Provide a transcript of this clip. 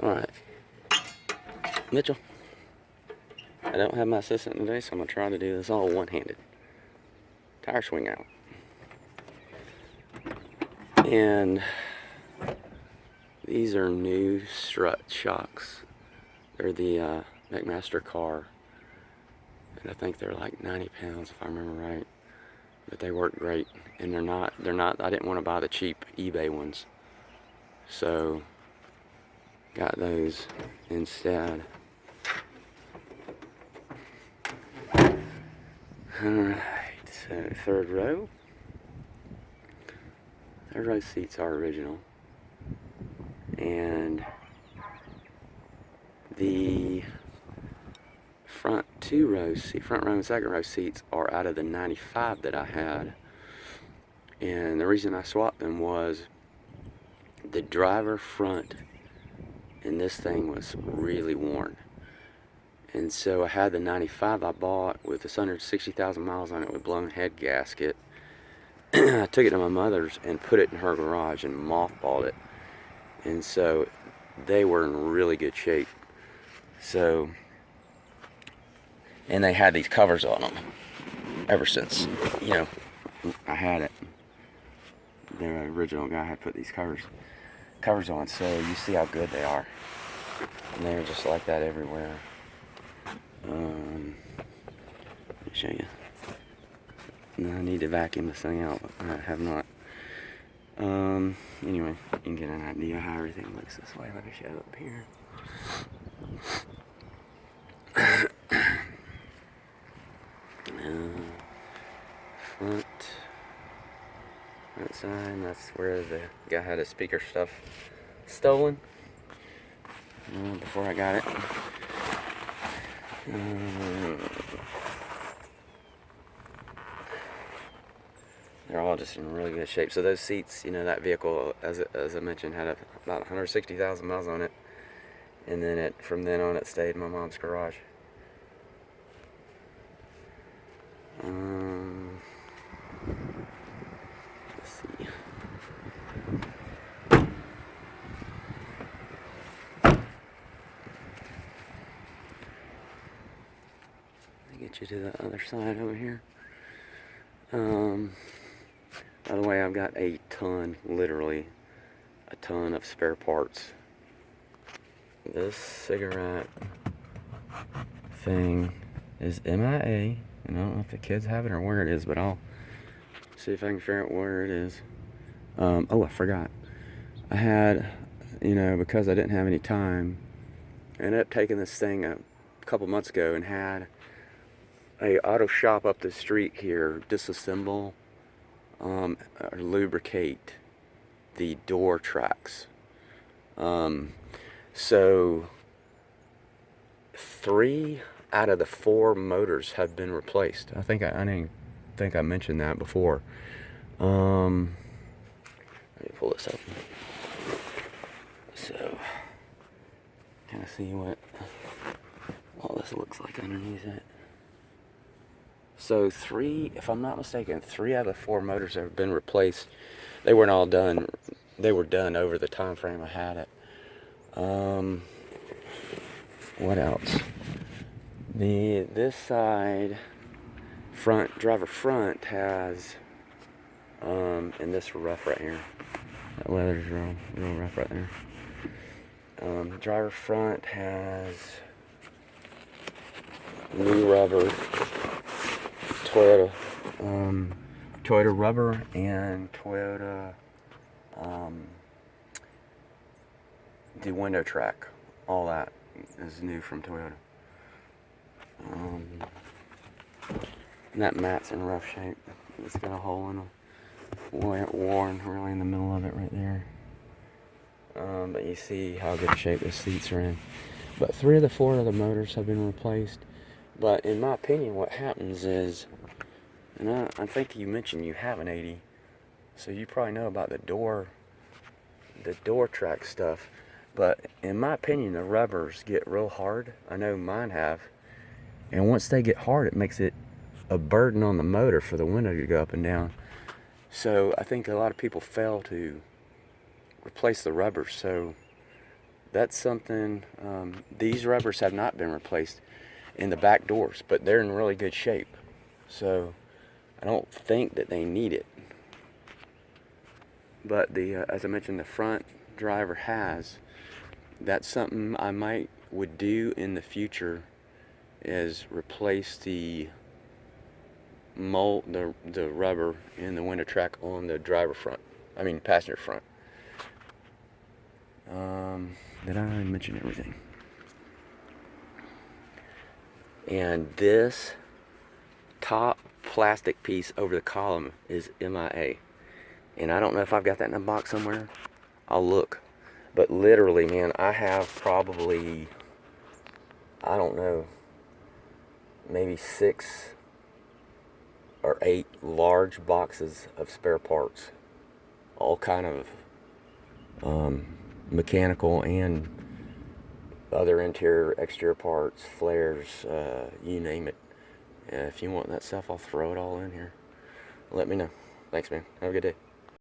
Alright, Mitchell, I don't have my assistant today, so I'm going to try to do this all one-handed. Tire swing out. And these are new strut shocks. They're the McMaster car. And I think they're like 90 pounds if I remember right. But they work great. And they're not, I didn't want to buy the cheap eBay ones. So, got those instead. Alright, so third row. Third row seats are original. And the front front row and second row seats are out of the 95 that I had. And the reason I swapped them was the driver front in this thing was really worn. And so I had the 95 I bought with 160,000 miles on it with blown head gasket. I took it to my mother's and put it in her garage and mothballed it. And so they were in really good shape. So, and they had these covers on them ever since, I had it. The original guy had put these covers on, so you see how good they are. And they're just like that everywhere. Let me show you. Now I need to vacuum this thing out, but I have not. Anyway, you can get an idea how everything looks this way. Let me show it up here. Front side, that's where the guy had his speaker stuff stolen before I got it. They're all just in really good shape. So those seats, that vehicle, as I mentioned, had about 160,000 miles on it. And then from then on, it stayed in my mom's garage. Let's see. Get you to the other side over here. By the way, I've got a ton, literally a ton of spare parts. This cigarette thing is MIA, and I don't know if the kids have it or where it is, but I'll see if I can figure out where it is. I forgot. I had, because I didn't have any time, I ended up taking this thing a couple months ago and had a auto shop up the street here disassemble or lubricate the door tracks. So 3 out of the 4 motors have been replaced. I didn't think I mentioned that before. Let me pull this up. So kind of see what all this looks like underneath it. So if I'm not mistaken, 3 out of the 4 motors have been replaced. They weren't all done. They were done over the time frame I had it. What else? This side, driver front has, and this rough right here. That leather's real rough right there. Driver front has new rubber, Toyota rubber, and Toyota the window track. All that is new from Toyota. And that mat's in rough shape. It's got a hole in it, worn really in the middle of it right there. But you see how good shape the seats are in. But 3 of the 4 other motors have been replaced. But in my opinion, what happens is, and I think you mentioned you have an 80, so you probably know about the door track stuff. But in my opinion, the rubbers get real hard. I know mine have. And once they get hard, it makes it a burden on the motor for the window to go up and down. So I think a lot of people fail to replace the rubbers. So that's something, these rubbers have not been replaced in the back doors, but they're in really good shape. So I don't think that they need it. But as I mentioned, the front driver has. That's something I would do in the future, is replace the mold, the rubber in the window track on the driver front. I mean passenger front. Did I mention everything? And this top plastic piece over the column is MIA. And I don't know if I've got that in a box somewhere. I'll look. But literally, man, I have probably, I don't know, maybe 6 or 8 large boxes of spare parts. All kind of mechanical and other interior, exterior parts, flares, you name it. If you want that stuff, I'll throw it all in here. Let me know. Thanks, man. Have a good day.